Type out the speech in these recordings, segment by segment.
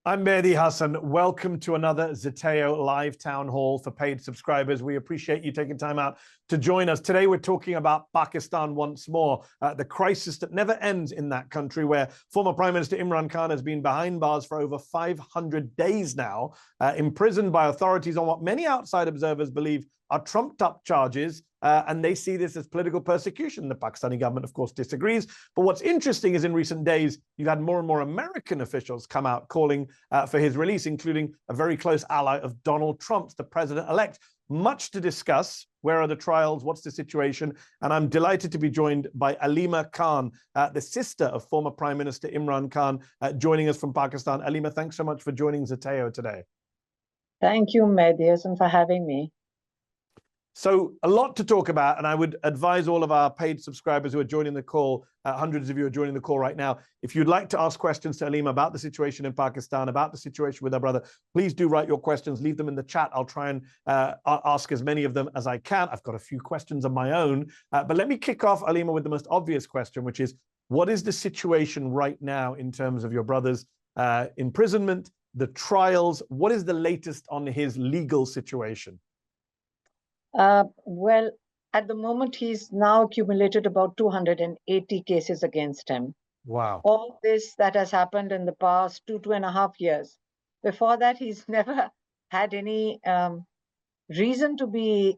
I'm Mehdi Hasan. Welcome to another Zeteo live town hall for paid subscribers. We appreciate you taking time out to join us. Today, we're talking about Pakistan once more, the crisis that never ends in that country, where former Prime Minister Imran Khan has been behind bars for over 500 days now, imprisoned by authorities on what many outside observers believe are trumped up charges, and they see this as political persecution. The Pakistani government, of course, disagrees. But what's interesting is in recent days, you've had more and more American officials come out calling for his release, including a very close ally of Donald Trump's, the president-elect. Much to discuss. Where are the trials? What's the situation? And I'm delighted to be joined by Aleema Khan, the sister of former Prime Minister Imran Khan, joining us from Pakistan. Aleema, thanks so much for joining Zeteo today. Thank you, Mehdi Hasan, for having me. So a lot to talk about, and I would advise all of our paid subscribers who are joining the call, hundreds of you are joining the call right now, if you'd like to ask questions to Aleema about the situation in Pakistan, about the situation with her brother, please do write your questions, leave them in the chat. I'll try and ask as many of them as I can. I've got a few questions of my own, but let me kick off, Aleema, with the most obvious question, which is, what is the situation right now in terms of your brother's imprisonment, the trials? What is the latest on his legal situation? Well, at the moment, he's now accumulated about 280 cases against him. Wow. All this that has happened in the past 2.5 years. Before that, he's never had any reason to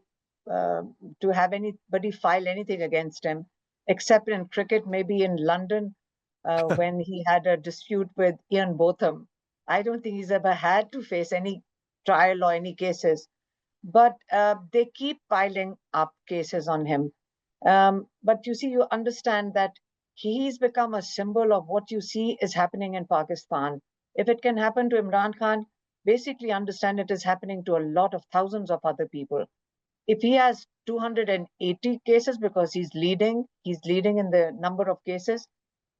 have anybody file anything against him, except in cricket, maybe in London, when he had a dispute with Ian Botham. I don't think he's ever had to face any trial or any cases. But they keep piling up cases on him. But you see, you understand that he's become a symbol of what you see is happening in Pakistan. If it can happen to Imran Khan, basically understand it is happening to a lot of thousands of other people. If he has 280 cases because he's leading in the number of cases,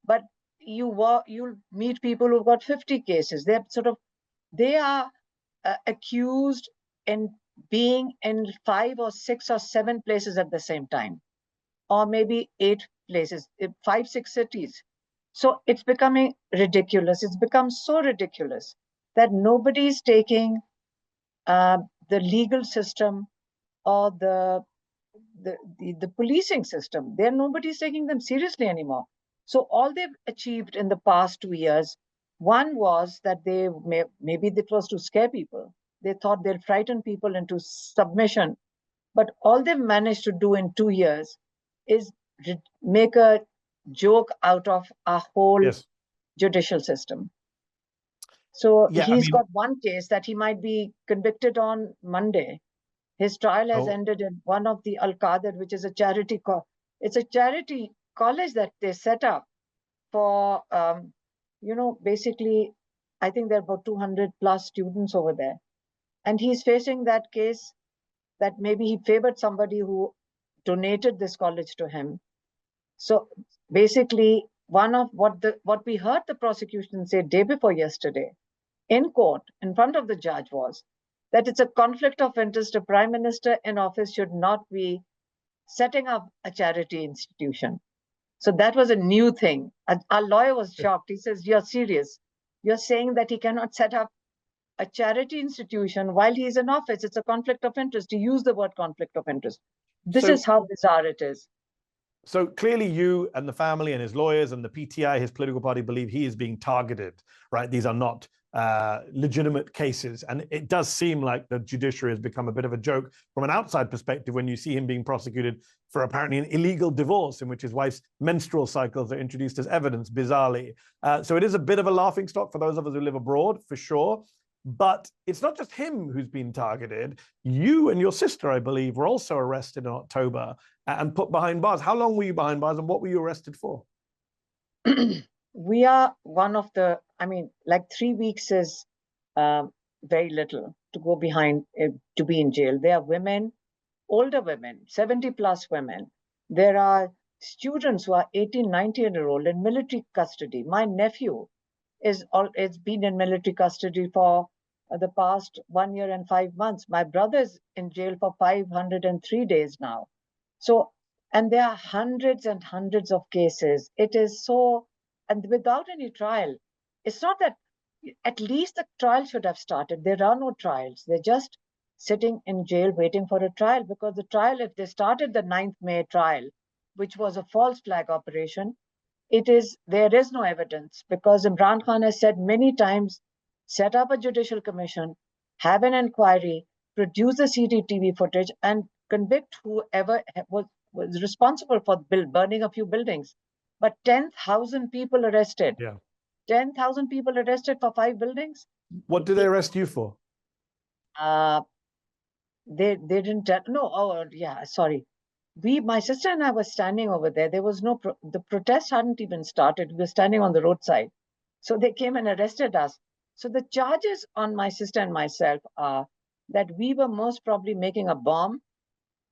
but you'll meet people who've got 50 cases. They are accused in being in 5 or 6 or 7 places at the same time, or maybe 8 places, 5, 6 cities. So it's becoming ridiculous. It's become so ridiculous that nobody's taking the legal system or the policing system. Nobody's taking them seriously anymore. So all they've achieved in the past 2 years, one was that maybe it was to scare people. They thought they'll frighten people into submission. But all they've managed to do in 2 years is make a joke out of our whole judicial system. So he's got one case that he might be convicted on Monday. His trial has ended in one of the Al-Qadir, which is a charity it's a charity college that they set up for, basically, I think there are about 200 plus students over there. And he's facing that case that maybe he favored somebody who donated this college to him. So basically, one of what we heard the prosecution say day before yesterday in court, in front of the judge, was that it's a conflict of interest. A prime minister in office should not be setting up a charity institution. So that was a new thing. Our lawyer was shocked. He says, "You're serious? You're saying that he cannot set up a charity institution while he's in office? It's a conflict of interest." He used the word conflict of interest. This is how bizarre it is. So clearly you and the family and his lawyers and the PTI, his political party, believe he is being targeted, right? These are not legitimate cases. And it does seem like the judiciary has become a bit of a joke from an outside perspective when you see him being prosecuted for apparently an illegal divorce in which his wife's menstrual cycles are introduced as evidence, bizarrely. So it is a bit of a laughingstock for those of us who live abroad, for sure. But it's not just him who's been targeted. You and your sister, I believe, were also arrested in October and put behind bars. How long were you behind bars and what were you arrested for? We are one of the, like 3 weeks is very little to go behind, to be in jail. There are women, older women, 70 plus women. There are students who are 18, 19-year-old in military custody. My nephew it's been in military custody for the past 1 year and 5 months. My brother's in jail for 503 days now. So, and there are hundreds and hundreds of cases. It is so, and without any trial. It's not that, at least the trial should have started. There are no trials. They're just sitting in jail waiting for a trial, because the trial, if they started the 9th May trial, which was a false flag operation, there is no evidence, because Imran Khan has said many times, set up a judicial commission, have an inquiry, produce the CCTV footage, and convict whoever was responsible for burning a few buildings. But 10,000 people arrested. Yeah. 10,000 people arrested for 5 buildings. What did they arrest you for? They didn't tell. No, oh yeah, sorry. My sister and I were standing over there. There was no, the protest hadn't even started. We were standing on the roadside. So they came and arrested us. So the charges on my sister and myself are that we were most probably making a bomb,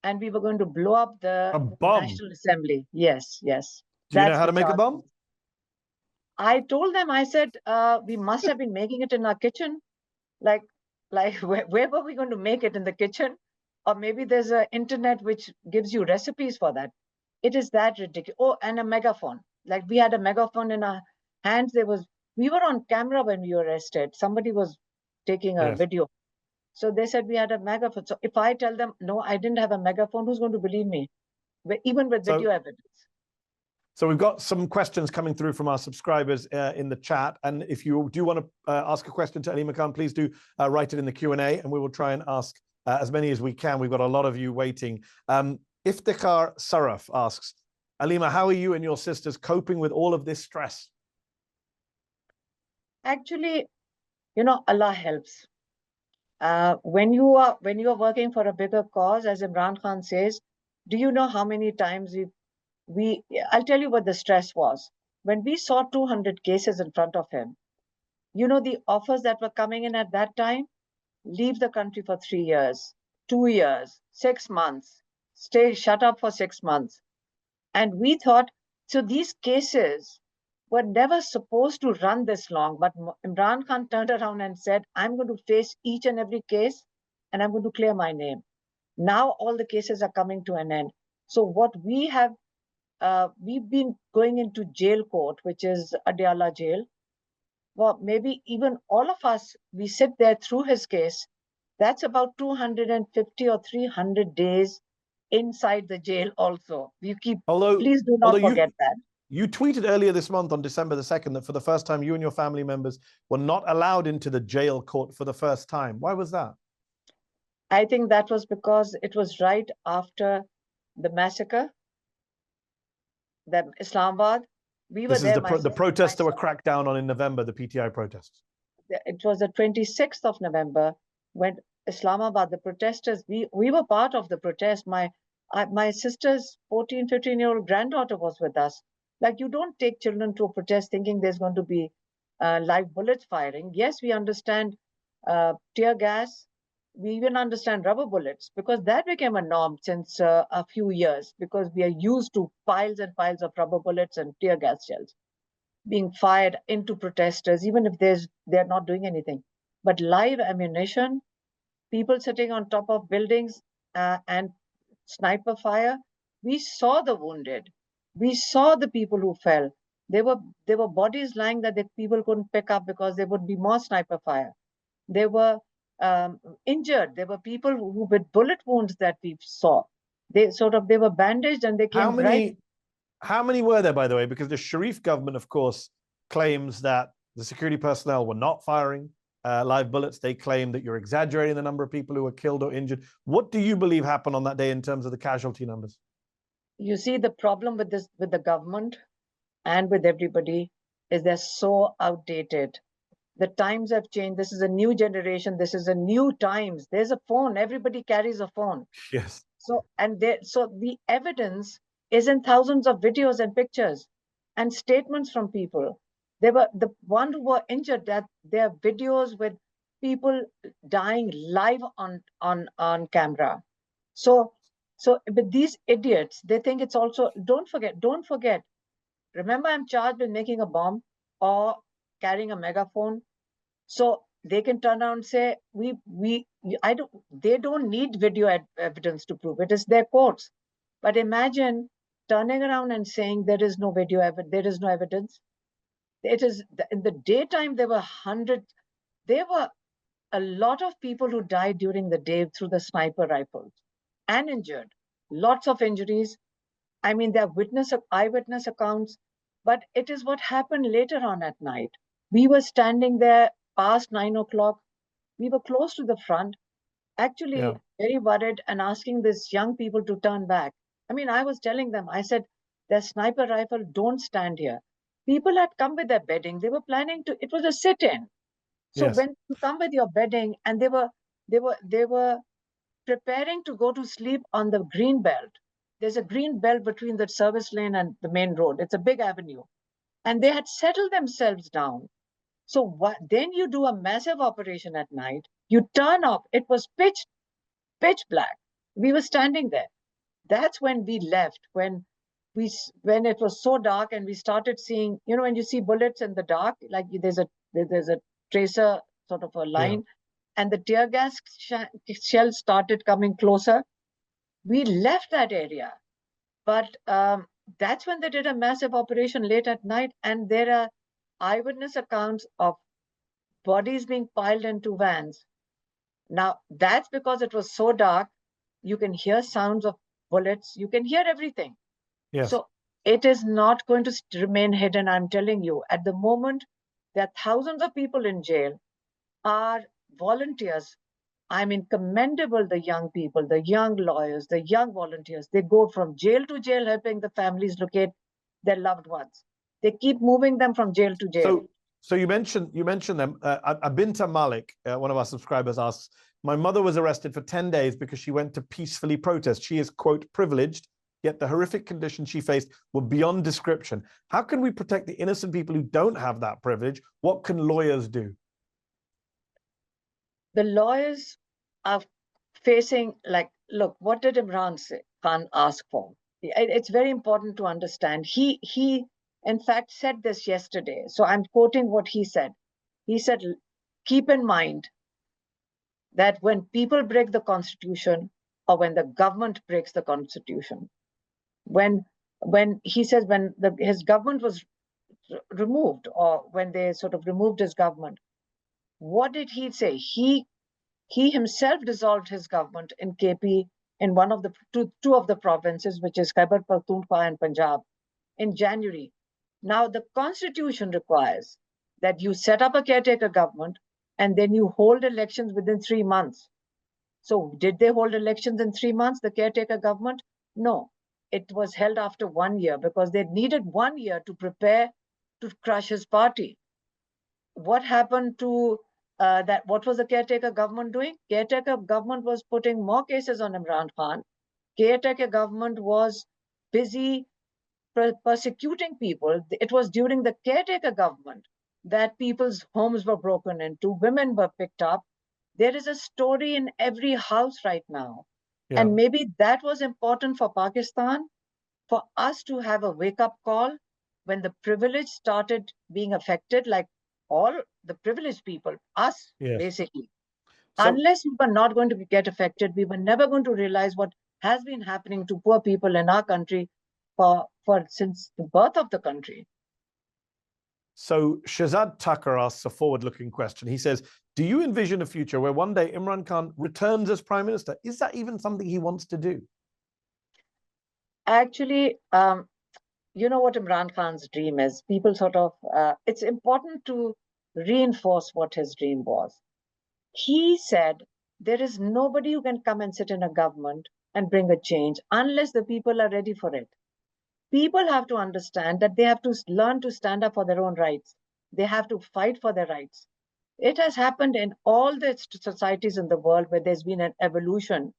and we were going to blow up the National Assembly. Yes, yes. Do you know how to make a bomb? I told them, I said, we must have been making it in our kitchen. Like where were we going to make it, in the kitchen? Or maybe there's an internet which gives you recipes for that. It is that ridiculous. Oh, and a megaphone. Like we had a megaphone in our hands. We were on camera when we were arrested. Somebody was taking a video. So they said we had a megaphone. So if I tell them, no, I didn't have a megaphone, who's going to believe me? Even with video evidence. So we've got some questions coming through from our subscribers in the chat. And if you do want to ask a question to Aleema Khan, please do write it in the Q&A, and we will try and ask as many as we can. We've got a lot of you waiting. Iftikhar Saraf asks, Aleema, how are you and your sisters coping with all of this stress? Actually, Allah helps. When you are working for a bigger cause, as Imran Khan says, do you know how many times I'll tell you what the stress was. When we saw 200 cases in front of him, the offers that were coming in at that time: leave the country for 3 years, 2 years, 6 months, stay shut up for 6 months. And we thought, so these cases were never supposed to run this long. But Imran Khan turned around and said, I'm going to face each and every case, and I'm going to clear my name. Now all the cases are coming to an end. So what we have, we've been going into jail court, which is Adiala jail. Well, maybe even all of us, we sit there through his case. That's about 250 or 300 days inside the jail also. Please do not forget that. You tweeted earlier this month on December the 2nd that for the first time, you and your family members were not allowed into the jail court for the first time. Why was that? I think that was because it was right after the massacre, the Islamabad. We were there. The protests that were cracked down on in November, the PTI protests. It was the 26th of November when Islamabad, the protesters, we were part of the protest. My sister's 14, 15-year-old granddaughter was with us. Like, you don't take children to a protest thinking there's going to be live bullets firing. Yes, we understand tear gas. We even understand rubber bullets, because that became a norm since a few years, because we are used to piles and piles of rubber bullets and tear gas shells being fired into protesters, even if they're not doing anything. But live ammunition, people sitting on top of buildings, and sniper fire, we saw the wounded. We saw the people who fell. There were bodies lying that the people couldn't pick up because there would be more sniper fire. They were injured. There were people who with bullet wounds that we saw. They were bandaged, and they came. How many were there, by the way? Because the Sharif government, of course, claims that the security personnel were not firing live bullets. They claim that you're exaggerating the number of people who were killed or injured. What do you believe happened on that day in terms of the casualty numbers? You see, the problem with the government and with everybody is they're so outdated. The times have changed. This is a new generation. This is a new times. There's a phone. Everybody carries a phone. Yes. So the evidence is in thousands of videos and pictures and statements from people. There were the one who were injured, that there are videos with people dying live on camera. So but these idiots, they think it's also, don't forget, remember, I'm charged with making a bomb or carrying a megaphone. So they can turn around and say, they don't need video evidence to prove it. It's their courts. But imagine turning around and saying there is no video evidence. There is no evidence. It is in the daytime, there were hundreds, there were a lot of people who died during the day through the sniper rifles and injured. Lots of injuries. I mean, there are eyewitness accounts, but it is what happened later on at night. We were standing there past 9 o'clock. We were close to the front, actually very worried and asking these young people to turn back. I mean, I was telling them, I said, there's sniper rifle, don't stand here. People had come with their bedding. They were planning to, it was a sit-in. So Yes. when you come with your bedding, and they were preparing to go to sleep on the green belt. There's a green belt between the service lane and the main road. It's a big avenue. And they had settled themselves down. So then you do a massive operation at night. You turn up. It was pitch black. We were standing there. That's when we left. When it was so dark and we started seeing, when you see bullets in the dark, like there's a tracer sort of a line, and the tear gas shells started coming closer. We left that area, but that's when they did a massive operation late at night, and there are eyewitness accounts of bodies being piled into vans. Now, that's because it was so dark. You can hear sounds of bullets. You can hear everything. Yes. So it is not going to remain hidden. I'm telling you, at the moment, there are thousands of people in jail, are volunteers. I mean, commendable, the young people, the young lawyers, the young volunteers. They go from jail to jail, helping the families locate their loved ones. They keep moving them from jail to jail. So you mentioned them. Abinta Malik, one of our subscribers, asks, my mother was arrested for 10 days because she went to peacefully protest. She is, quote, privileged, yet the horrific conditions she faced were beyond description. How can we protect the innocent people who don't have that privilege? What can lawyers do? The lawyers are facing, like, look, what did Imran Khan ask for? It's very important to understand. He in fact said this yesterday. So I'm quoting what he said. He said, keep in mind that when people break the constitution, or when the government breaks the constitution, when he says when his government was removed, or when they sort of removed his government, what did he say? He himself dissolved his government in KP, in one of the two of the provinces, which is Khyber Pakhtunkhwa and Punjab, in January. Now, the constitution requires that you set up a caretaker government and then you hold elections within 3 months. So did they hold elections in 3 months, the caretaker government? No, it was held after 1 year, because they needed 1 year to prepare to crush his party. What happened to that? What was the caretaker government doing? Caretaker government was putting more cases on Imran Khan. Caretaker government was busy persecuting people. It was during the caretaker government that people's homes were broken into, women were picked up. There is a story in every house right now. And maybe that was important for Pakistan, for us to have a wake-up call when the privileged started being affected, like all the privileged people, us, basically. So, unless we were not going to get affected, we were never going to realize what has been happening to poor people in our country for since the birth of the country. So Shazad Tucker asks a forward-looking question. He says, do you envision a future where one day Imran Khan returns as prime minister? Is that even something he wants to do? Actually, you know what Imran Khan's dream is. People sort of, it's important to reinforce what his dream was. He said, there is nobody who can come and sit in a government and bring a change unless the people are ready for it. People have to understand that they have to learn to stand up for their own rights. They have to fight for their rights. It has happened in all the societies in the world where there's been an evolution,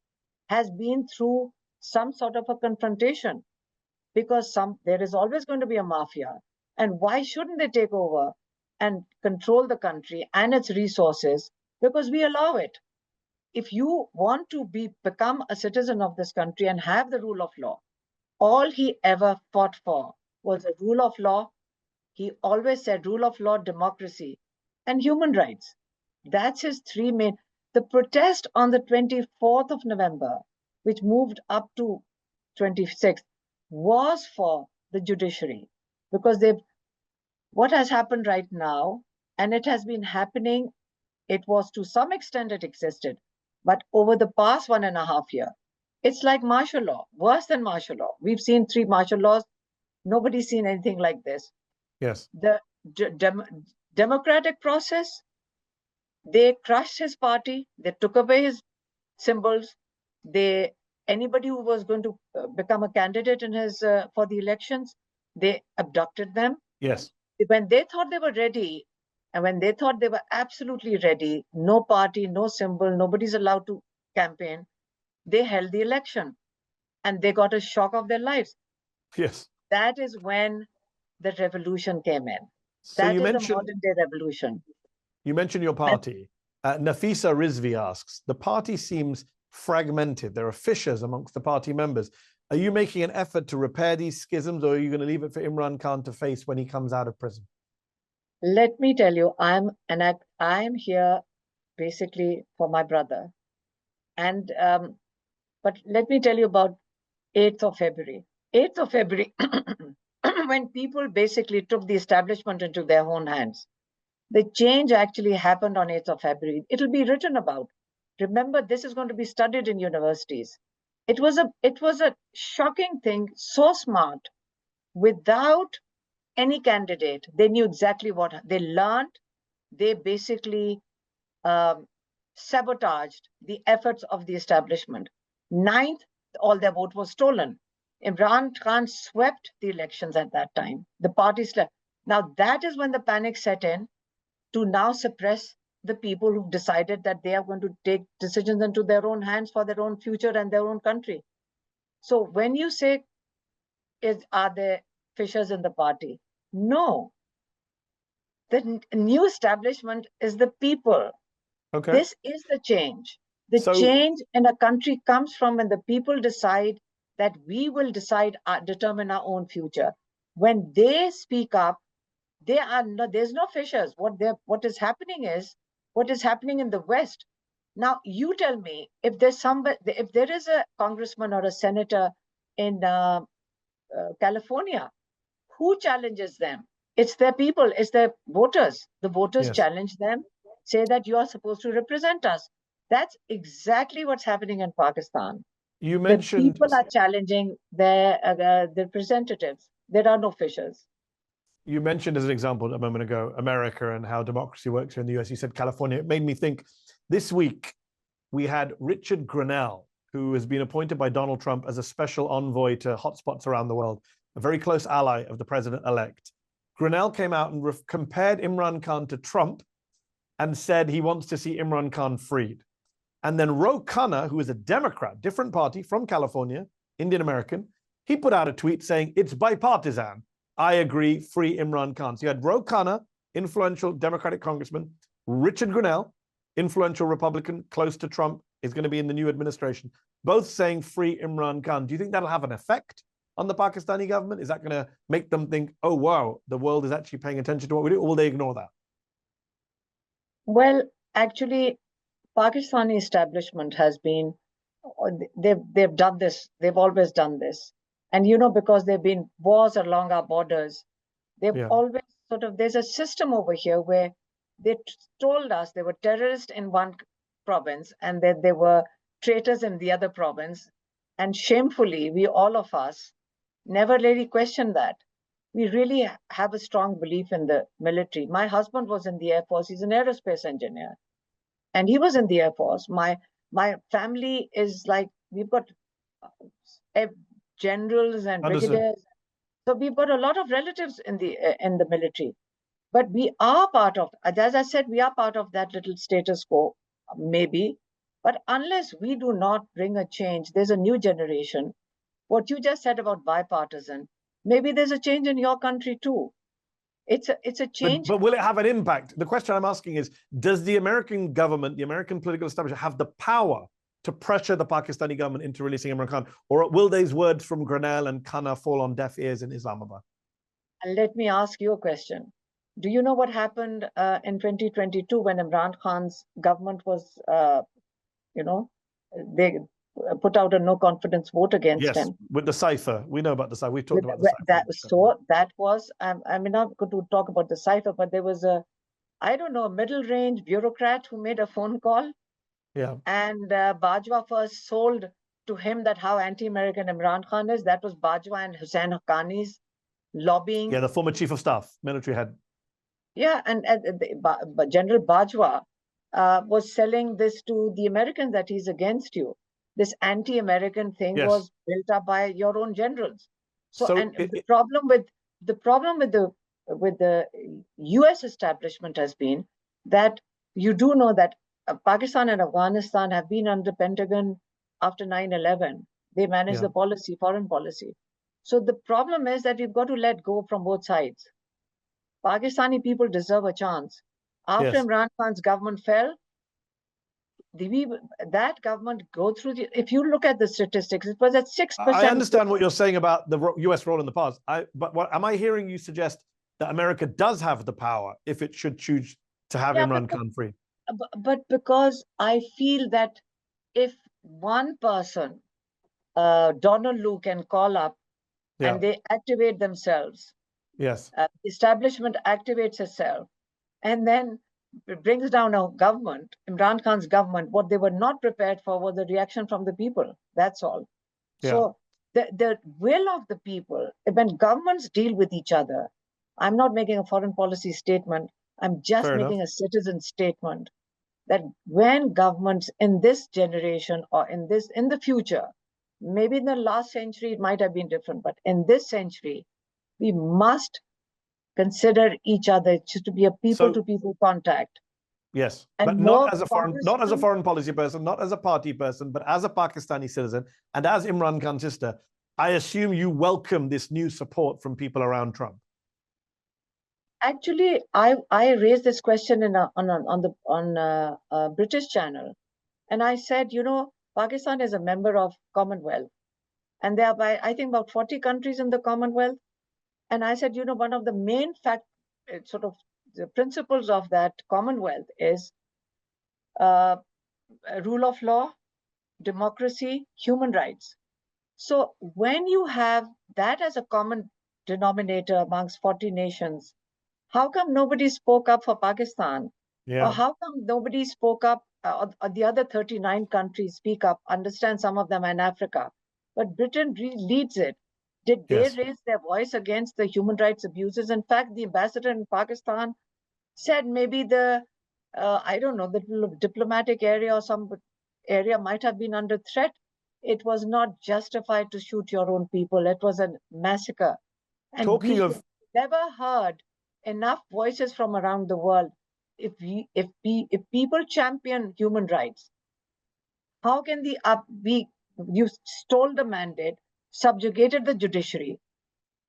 has been through some sort of a confrontation, because there is always going to be a mafia. And why shouldn't they take over and control the country and its resources? Because we allow it. If you want to become a citizen of this country and have the rule of law, all he ever fought for was a rule of law. He always said rule of law, democracy, and human rights. That's his three main. The protest on the 24th of November, which moved up to 26th, was for the judiciary, because What has happened right now, and it has been happening, it was to some extent it existed, but over the past 1.5 years, it's like martial law, worse than martial law. We've seen 3 martial laws. Nobody's seen anything like this. Yes. The democratic process, they crushed his party. They took away his symbols. Anybody who was going to become a candidate in his for the elections, they abducted them. Yes. When they thought they were ready, and when they thought they were absolutely ready, no party, no symbol, nobody's allowed to campaign, they held the election and they got a shock of their lives. Yes. That is when the revolution came in. So that you is the mentioned modern day revolution. You mentioned your party. Nafisa Rizvi asks, the party seems fragmented. There are fissures amongst the party members. Are you making an effort to repair these schisms, or are you going to leave it for Imran Khan to face when he comes out of prison? Let me tell you, I'm here basically for my brother. And but let me tell you about 8th of February. 8th of February, when people basically took the establishment into their own hands. The change actually happened on 8th of February. It'll be written about. Remember, this is going to be studied in universities. It was a shocking thing, so smart, without any candidate. They knew exactly what they learned. They basically sabotaged the efforts of the establishment. 9th, all their vote was stolen. Imran Khan swept the elections at that time. The party slept. Now that is when the panic set in to now suppress the people who've decided that they are going to take decisions into their own hands for their own future and their own country. So when you say, are there fissures in the party? No. The new establishment is the people. Okay. This is the change. The change in a country comes from when the people decide that we will determine our own future. When they speak up, there's no fissures. What is happening in the West. Now you tell me, if there is a congressman or a senator in California, who challenges them? It's their people, it's their voters. The voters challenge them, say that you are supposed to represent us. That's exactly what's happening in Pakistan. You mentioned the people are challenging their representatives. There are no fissures. You mentioned as an example a moment ago, America and how democracy works here in the US. You said California. It made me think this week we had Richard Grenell, who has been appointed by Donald Trump as a special envoy to hotspots around the world, a very close ally of the president-elect. Grenell came out and compared Imran Khan to Trump and said he wants to see Imran Khan freed. And then Ro Khanna, who is a Democrat, different party from California, Indian American, he put out a tweet saying, it's bipartisan. I agree, free Imran Khan. So you had Ro Khanna, influential Democratic congressman, Richard Grenell, influential Republican, close to Trump, is going to be in the new administration, both saying free Imran Khan. Do you think that'll have an effect on the Pakistani government? Is that going to make them think, oh, wow, the world is actually paying attention to what we do, or will they ignore that? Well, actually, Pakistani establishment has been, they've done this, they've always done this. And, because there have been wars along our borders, they've always there's a system over here where they told us they were terrorists in one province and that they were traitors in the other province. And shamefully, all of us, never really questioned that. We really have a strong belief in the military. My husband was in the Air Force. He's an aerospace engineer. And he was in the Air Force. My family is like, we've got generals and brigadiers. So we've got a lot of relatives in the military. But we are part of, as I said, we are part of that little status quo, maybe. But unless we do not bring a change, there's a new generation. What you just said about bipartisan, maybe there's a change in your country too. It's a change. But will it have an impact? The question I'm asking is, does the American government, the American political establishment, have the power to pressure the Pakistani government into releasing Imran Khan? Or will these words from Grenell and Khanna fall on deaf ears in Islamabad? And let me ask you a question. Do you know what happened in 2022 when Imran Khan's government was, put out a no confidence vote against Yes, him. with the cipher. We know about the cipher. We've talked about the cipher. That was, I'm not going to talk about the cipher, but there was I don't know, a middle range bureaucrat who made a phone call. Yeah. And Bajwa first sold to him that how anti-American Imran Khan is. That was Bajwa and Hussain Haqqani's lobbying. Yeah, the former chief of staff, military head. Yeah, and General Bajwa was selling this to the Americans that he's against you. This anti-American thing was built up by your own generals. So and the problem with the U.S. establishment has been that you do know that Pakistan and Afghanistan have been under Pentagon after 9/11. They manage the policy, foreign policy. So the problem is that we've got to let go from both sides. Pakistani people deserve a chance. After Imran Khan's government fell, that government go through if you look at the statistics, it was at 6%. I understand what you're saying about the US role in the past. But what am I hearing you suggest that America does have the power if it should choose to have Imran Khan free? But because I feel that if one person, Donald Lu, can call up and they activate themselves, establishment activates itself, and then it brings down a government, Imran Khan's government. What they were not prepared for was the reaction from the people. That's all. So the will of the people, when governments deal with each other, I'm not making a foreign policy statement. I'm just making a citizen statement that when governments in this generation or in the future, maybe in the last century, it might have been different, but in this century, we must consider each other to be a people-to-people contact. Yes, but not as a foreign policy person, not as a party person, but as a Pakistani citizen and as Imran Khan's sister. I assume you welcome this new support from people around Trump. Actually, I raised this question on a British channel, and I said, Pakistan is a member of Commonwealth, and there are I think about 40 countries in the Commonwealth. And I said, one of the main the principles of that Commonwealth is rule of law, democracy, human rights. So when you have that as a common denominator amongst 40 nations, how come nobody spoke up for Pakistan? Or how come nobody spoke up, or the other 39 countries speak up, understand some of them in Africa, but Britain leads it. Did they raise their voice against the human rights abuses? In fact, the ambassador in Pakistan said maybe I don't know, the diplomatic area or some area might have been under threat. It was not justified to shoot your own people. It was a massacre. And we never heard enough voices from around the world. If people champion human rights, how can you stole the mandate, subjugated the judiciary,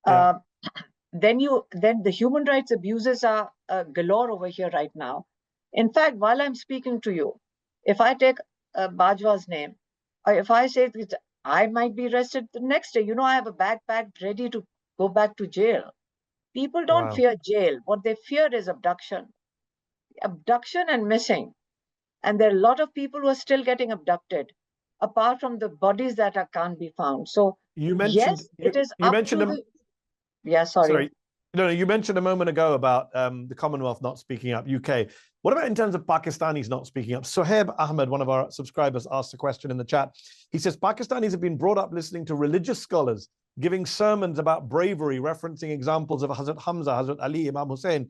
then the human rights abuses are galore over here right now. In fact, while I'm speaking to you, if I take Bajwa's name, or if I say that I might be arrested the next day, I have a backpack ready to go back to jail. People don't fear jail. What they fear is abduction and missing. And there are a lot of people who are still getting abducted, apart from the bodies that can't be found. So you mentioned, it is up to the... Yeah, sorry. No, you mentioned a moment ago about the Commonwealth not speaking up, UK. What about in terms of Pakistanis not speaking up? Sohaib Ahmed, one of our subscribers, asked a question in the chat. He says, Pakistanis have been brought up listening to religious scholars giving sermons about bravery, referencing examples of Hazrat Hamza, Hazrat Ali, Imam Hussein.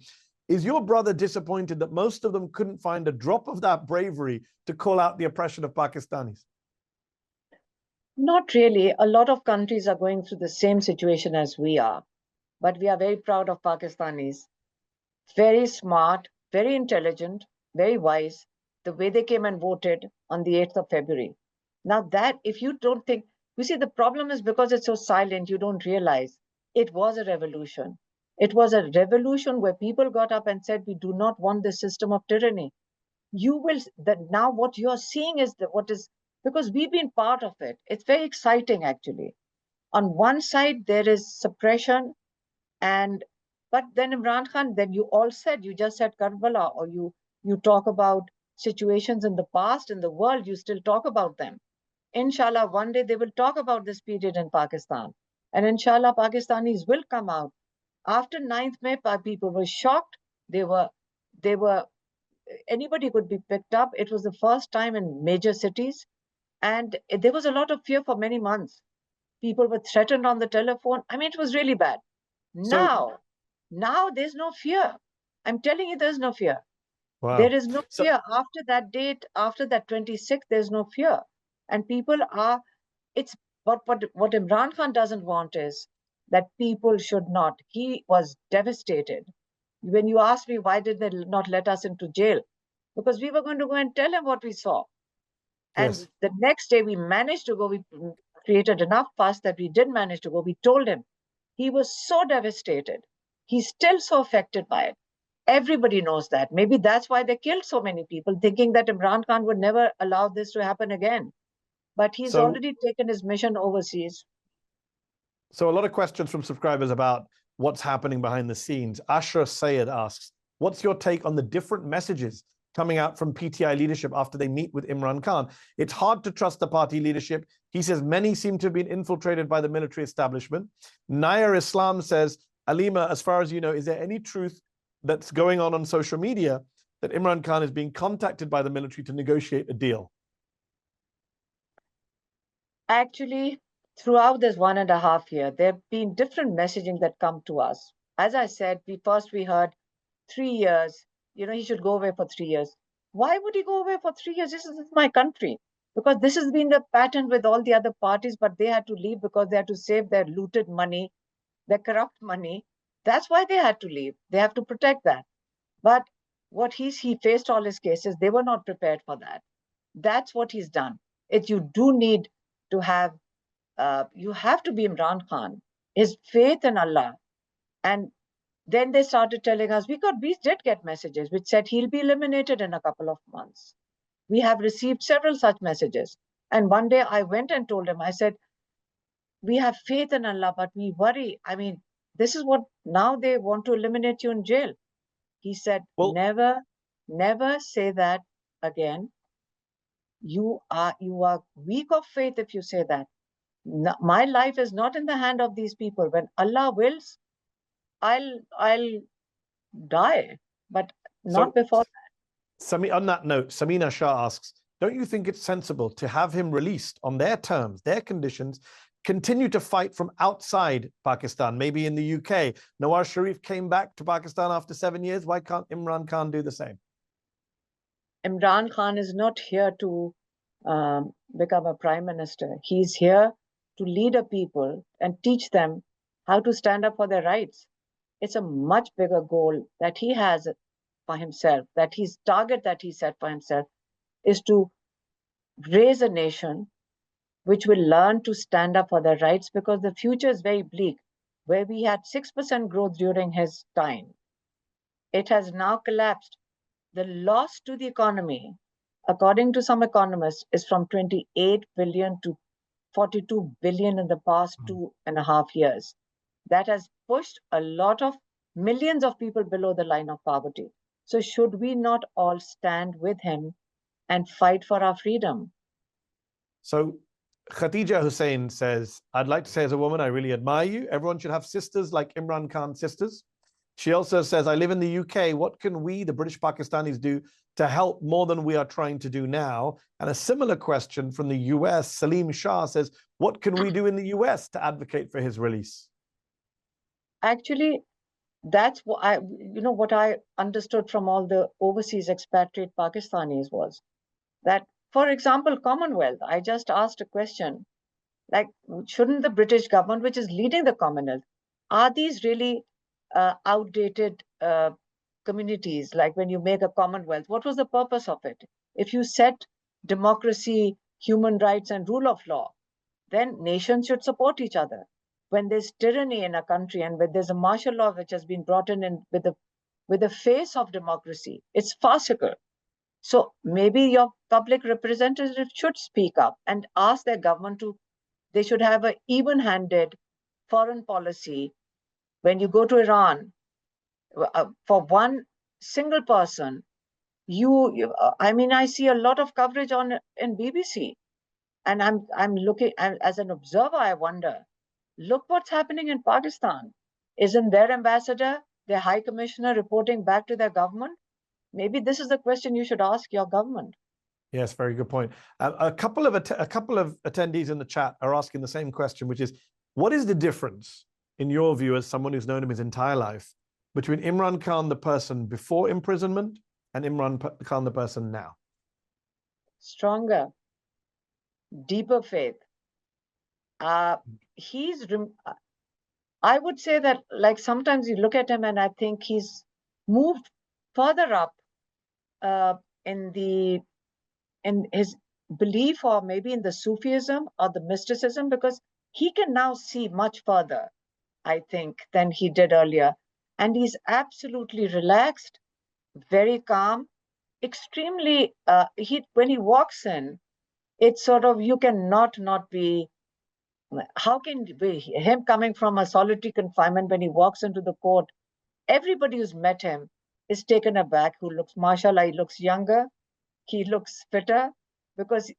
Is your brother disappointed that most of them couldn't find a drop of that bravery to call out the oppression of Pakistanis? Not really. A lot of countries are going through the same situation as we are. But we are very proud of Pakistanis. Very smart, very intelligent, very wise, the way they came and voted on the 8th of February. Now that, if you don't think, you see, the problem is because it's so silent, you don't realize it was a revolution. It was a revolution where people got up and said, we do not want this system of tyranny. Now what you're seeing is because we've been part of it. It's very exciting, actually. On one side, there is suppression, but then Imran Khan, then you just said Karbala, or you talk about situations in the past, in the world, you still talk about them. inshallah, one day they will talk about this period in Pakistan. And inshallah, Pakistanis will come out. After 9th May, people were shocked. They were, anybody could be picked up. It was the first time in major cities. And there was a lot of fear for many months. People were threatened on the telephone. I mean, it was really bad. Now there's no fear. I'm telling you, there's no fear. Wow. There is no fear. After that date, after that 26th, there's no fear. And people are, it's what Imran Khan doesn't want is that people should not. He was devastated. When you asked me, why did they not let us into jail? Because we were going to go and tell him what we saw. And Yes. the next day we managed to go. We created enough fuss that we did manage to go. We told him. He was so devastated. He's still so affected by it. Everybody knows that. Maybe that's why they killed so many people, thinking that Imran Khan would never allow this to happen again. But he's already taken his mission overseas. So a lot of questions from subscribers about what's happening behind the scenes. Ashra Sayed asks, what's your take on the different messages coming out from PTI leadership after they meet with Imran Khan? It's hard to trust the party leadership. He says many seem to have been infiltrated by the military establishment. Nayar Islam says, Aleema, as far as you know, is there any truth that's going on social media that Imran Khan is being contacted by the military to negotiate a deal? Actually, throughout this 1.5 years, there have been different messaging that come to us. As I said, we heard 3 years, he should go away for 3 years. Why would he go away for 3 years? This is my country. Because this has been the pattern with all the other parties, but they had to leave because they had to save their looted money, their corrupt money. That's why they had to leave. They have to protect that. But what he faced all his cases, they were not prepared for that. That's what he's done. You do need to have, you have to be Imran Khan, his faith in Allah. And then they started telling us, we did get messages which said he'll be eliminated in a couple of months. We have received several such messages. And one day I went and told him, I said, we have faith in Allah, but we worry. I mean, this is what now they want to eliminate you in jail. He said, well, never say that again. You are weak of faith if you say that. No, my life is not in the hand of these people. When Allah wills, I'll die, but not before that. On that note, Samina Shah asks, don't you think it's sensible to have him released on their terms, their conditions, continue to fight from outside Pakistan, maybe in the UK? Nawaz Sharif came back to Pakistan after 7 years. Why can't Imran Khan do the same? Imran Khan is not here to become a prime minister. He's here to lead a people and teach them how to stand up for their rights. It's a much bigger goal that he has for himself, that his target that he set for himself is to raise a nation which will learn to stand up for their rights, because the future is very bleak. Where we had 6% growth during his time, it has now collapsed. The loss to the economy, according to some economists, is from 28 billion to 42 billion in the past 2.5 years. That has pushed a lot of millions of people below the line of poverty. So should we not all stand with him and fight for our freedom? So Khatija Hussain says, I'd like to say as a woman, I really admire you. Everyone should have sisters like Imran Khan's sisters. She also says, I live in the UK. What can we, the British Pakistanis, do to help more than we are trying to do now? And a similar question from the US, Salim Shah says, what can we do in the US to advocate for his release? Actually, that's what I understood from all the overseas expatriate Pakistanis was that, for example, Commonwealth, I just asked a question, like, shouldn't the British government, which is leading the Commonwealth, are these really outdated communities? Like when you make a Commonwealth, what was the purpose of it? If you set democracy, human rights, and rule of law, then nations should support each other. When there's tyranny in a country and when there's a martial law which has been brought in with the face of democracy, it's farcical. So maybe your public representative should speak up and ask their government they should have an even-handed foreign policy. When you go to Iran, for one single person, I see a lot of coverage in BBC. And I'm looking, as an observer, I wonder, look what's happening in Pakistan. Isn't their ambassador, their high commissioner reporting back to their government? Maybe this is the question you should ask your government. Yes, very good point. A couple of attendees in the chat are asking the same question, which is, what is the difference, in your view, as someone who's known him his entire life, between Imran Khan, the person before imprisonment, and Imran Khan, the person now? Stronger, deeper faith. I would say that, like, sometimes you look at him and I think he's moved further up in his belief, or maybe in the Sufism or the mysticism, because he can now see much further, I think, than he did earlier. And he's absolutely relaxed, very calm, extremely, when he walks in, it's sort of, you cannot not be, how can be him coming from a solitary confinement, when he walks into the court, everybody who's met him is taken aback, who looks, mashallah, he looks younger, he looks fitter, because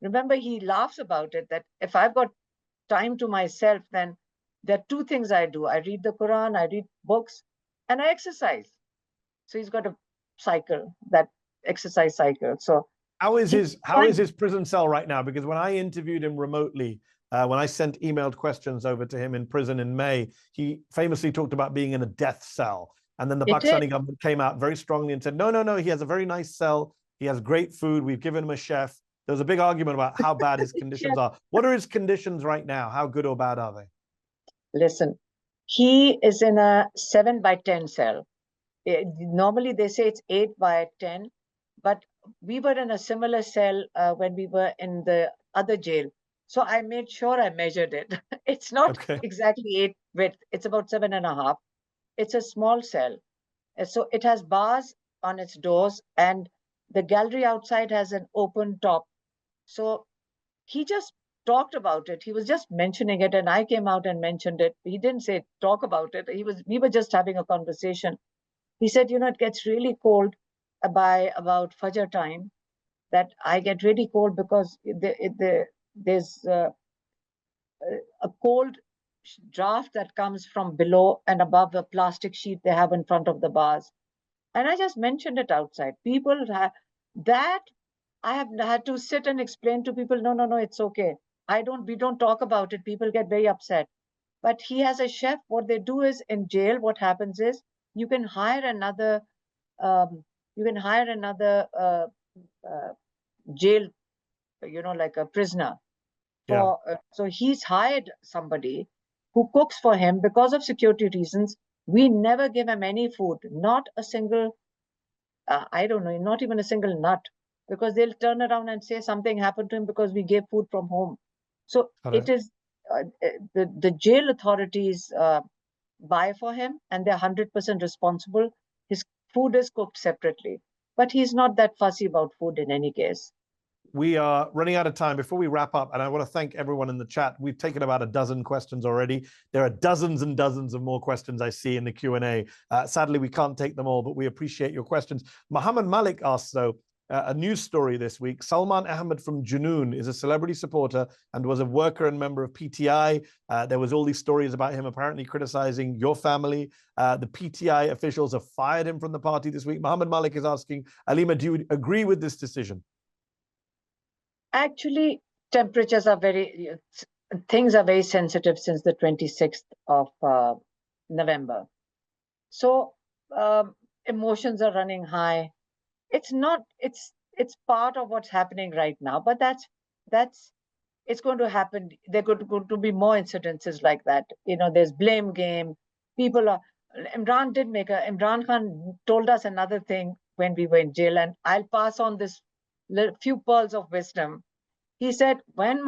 remember, he laughs about it, that if I've got time to myself, then there are two things I do. I read the Quran, I read books, and I exercise. So he's got a cycle, that exercise cycle. So how is his prison cell right now? Because when I interviewed him remotely, when I sent emailed questions over to him in prison in May, he famously talked about being in a death cell. And then the Pakistani government came out very strongly and said, no, he has a very nice cell. He has great food. We've given him a chef. There was a big argument about how bad his conditions are. What are his conditions right now? How good or bad are they? Listen, he is in a 7 by 10 cell. Normally they say it's 8 by 10, but we were in a similar cell when we were in the other jail. So I made sure I measured it. It's not exactly 8 width. It's about 7.5. It's a small cell. So it has bars on its doors, and the gallery outside has an open top. So he just talked about it. He was just mentioning it, and I came out and mentioned it. He didn't say talk about it. We were just having a conversation. He said, it gets really cold by about Fajr time, that I get really cold because there's a cold draft that comes from below and above a plastic sheet they have in front of the bars. And I just mentioned it outside. People have that. I have had to sit and explain to people, no, it's okay. We don't talk about it. People get very upset. But he has a chef. What they do is, in jail, what happens is, you can hire another jail, like a prisoner. So he's hired somebody who cooks for him. Because of security reasons, we never give him any food, not a single, I don't know, not even a single nut, because they'll turn around and say something happened to him because we gave food from home. So it is the jail authorities buy for him, and they're 100% responsible. His food is cooked separately, but he's not that fussy about food in any case. We are running out of time. Before we wrap up, and I want to thank everyone in the chat. We've taken about a dozen questions already. There are dozens and dozens of more questions I see in the Q&A. Sadly, we can't take them all, but we appreciate your questions. Muhammad Malik asks, though, a news story this week. Salman Ahmad from Junoon is a celebrity supporter and was a worker and member of PTI. There was all these stories about him apparently criticizing your family. The PTI officials have fired him from the party this week. Muhammad Malik is asking, Aleema, do you agree with this decision? Actually, things are very sensitive since the 26th of November. So emotions are running high. It's part of what's happening right now, but it's going to happen. There are going to be more incidences like that. There's blame game. Imran Khan told us another thing when we were in jail, and I'll pass on this few pearls of wisdom. He said, when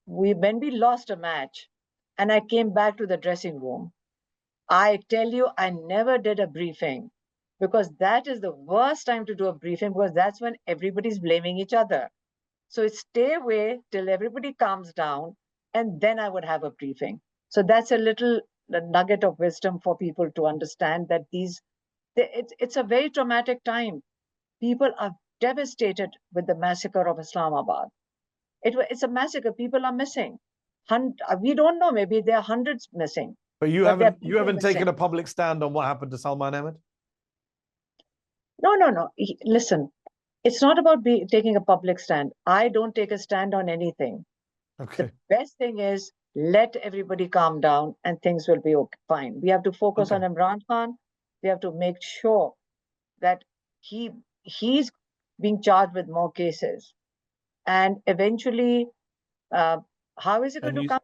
we lost a match and I came back to the dressing room, I tell you, I never did a briefing, because that is the worst time to do a briefing, because that's when everybody's blaming each other. So stay away till everybody calms down, and then I would have a briefing. So that's a little nugget of wisdom for people to understand, that it's a very traumatic time. People are devastated with the massacre of Islamabad. It's a massacre. People are missing. We don't know. Maybe there are hundreds missing. But you haven't taken a public stand on what happened to Salman Ahmad? No. Listen, it's not about taking a public stand. I don't take a stand on anything. Okay. The best thing is let everybody calm down and things will be okay, fine. We have to focus on Imran Khan. We have to make sure that he's being charged with more cases. And eventually, how is it going to come?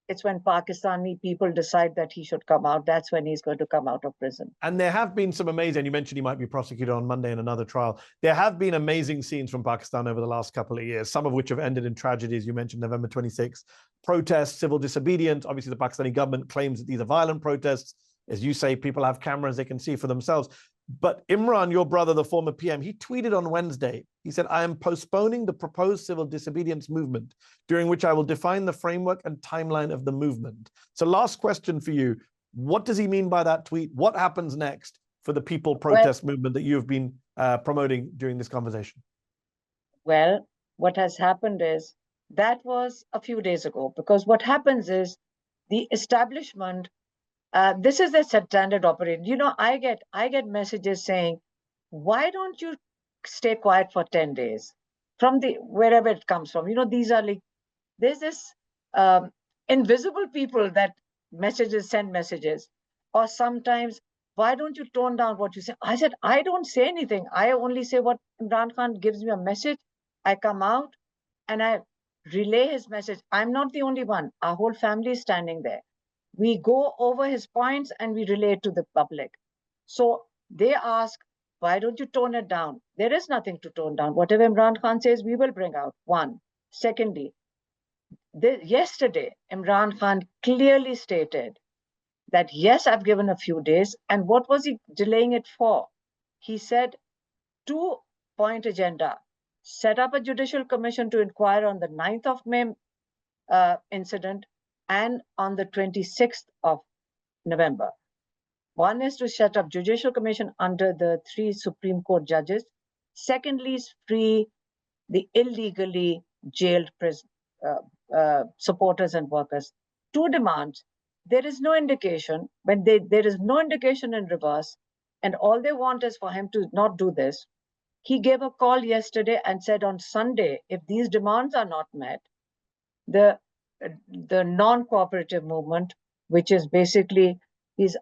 It's when Pakistani people decide that he should come out. That's when he's going to come out of prison. And there have been some amazing, you mentioned he might be prosecuted on Monday in another trial. There have been amazing scenes from Pakistan over the last couple of years, some of which have ended in tragedies. You mentioned November 26th, protests, civil disobedience. Obviously, the Pakistani government claims that these are violent protests. As you say, people have cameras, they can see for themselves. But Imran, your brother, the former PM, he tweeted on Wednesday, he said, I am postponing the proposed civil disobedience movement, during which I will define the framework and timeline of the movement. So last question for you. What does he mean by that tweet? What happens next for the people protest movement that you've been promoting during this conversation? Well, what has happened is that was a few days ago, because what happens is the establishment, this is the standard operating. You know, I get messages saying, why don't you stay quiet for 10 days from wherever it comes from? You know, these are like, there's this invisible people that send messages, or sometimes, why don't you tone down what you say? I said, I don't say anything. I only say what Imran Khan gives me a message. I come out and I relay his message. I'm not the only one. Our whole family is standing there. We go over his points and we relay it to the public. So they ask, why don't you tone it down? There is nothing to tone down. Whatever Imran Khan says, we will bring out. One. Secondly, yesterday, Imran Khan clearly stated that, yes, I've given a few days. And what was he delaying it for? He said, 2-point agenda. Set up a judicial commission to inquire on the 9th of May incident and on the 26th of November. One is to set up judicial commission under the 3 Supreme Court judges. Secondly, is free the illegally jailed supporters and workers. 2 demands. There is no indication, there is no indication in reverse, and all they want is for him to not do this. He gave a call yesterday and said on Sunday, if these demands are not met, the non-cooperative movement, which is basically, he's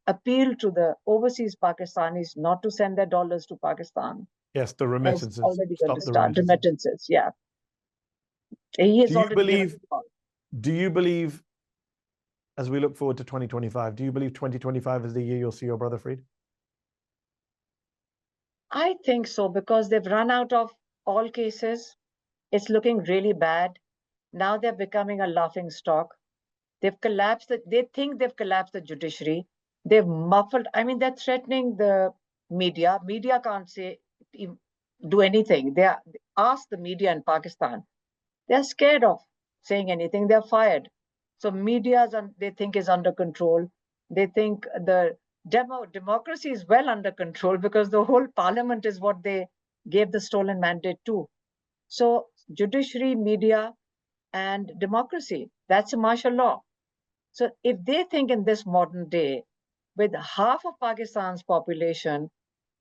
appealed to the overseas Pakistanis not to send their dollars to Pakistan. Yes, the remittances. Already going to start remittances. Yeah. He is already. Do you believe, as we look forward to 2025, do you believe 2025 is the year you'll see your brother freed? I think so, because they've run out of all cases. It's looking really bad. Now they're becoming a laughing stock. They've collapsed. They think they've collapsed the judiciary. They've muffled. I mean, they're threatening the media. Media can't do anything. Ask the media in Pakistan. They're scared of saying anything. They're fired. So media, they think, is under control. They think the democracy is well under control, because the whole parliament is what they gave the stolen mandate to. So judiciary, media, and democracy, that's a martial law. So if they think in this modern day, with half of Pakistan's population,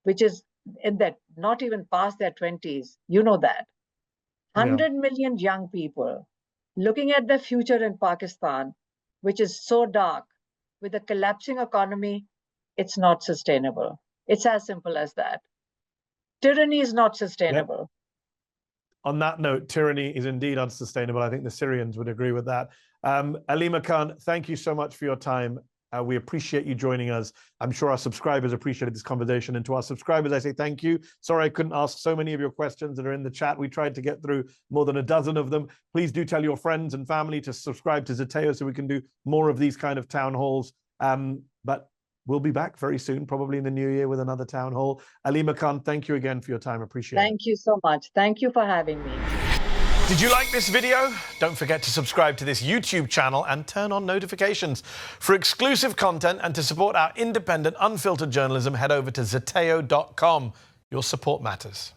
which is in that not even past their 20s, you know that, 100 million young people looking at the future in Pakistan, which is so dark, with a collapsing economy, it's not sustainable. It's as simple as that. Tyranny is not sustainable. Yep. On that note, tyranny is indeed unsustainable. I think the Syrians would agree with that. Aleema Khan, thank you so much for your time. We appreciate you joining us. I'm sure our subscribers appreciated this conversation. And to our subscribers, I say thank you. Sorry I couldn't ask so many of your questions that are in the chat. We tried to get through more than a dozen of them. Please do tell your friends and family to subscribe to Zeteo so we can do more of these kind of town halls. But we'll be back very soon, probably in the new year, with another town hall. Aleema Khan, thank you again for your time. Appreciate it. Thank you so much. Thank you for having me. Did you like this video? Don't forget to subscribe to this YouTube channel and turn on notifications. For exclusive content and to support our independent, unfiltered journalism, head over to Zeteo.com. Your support matters.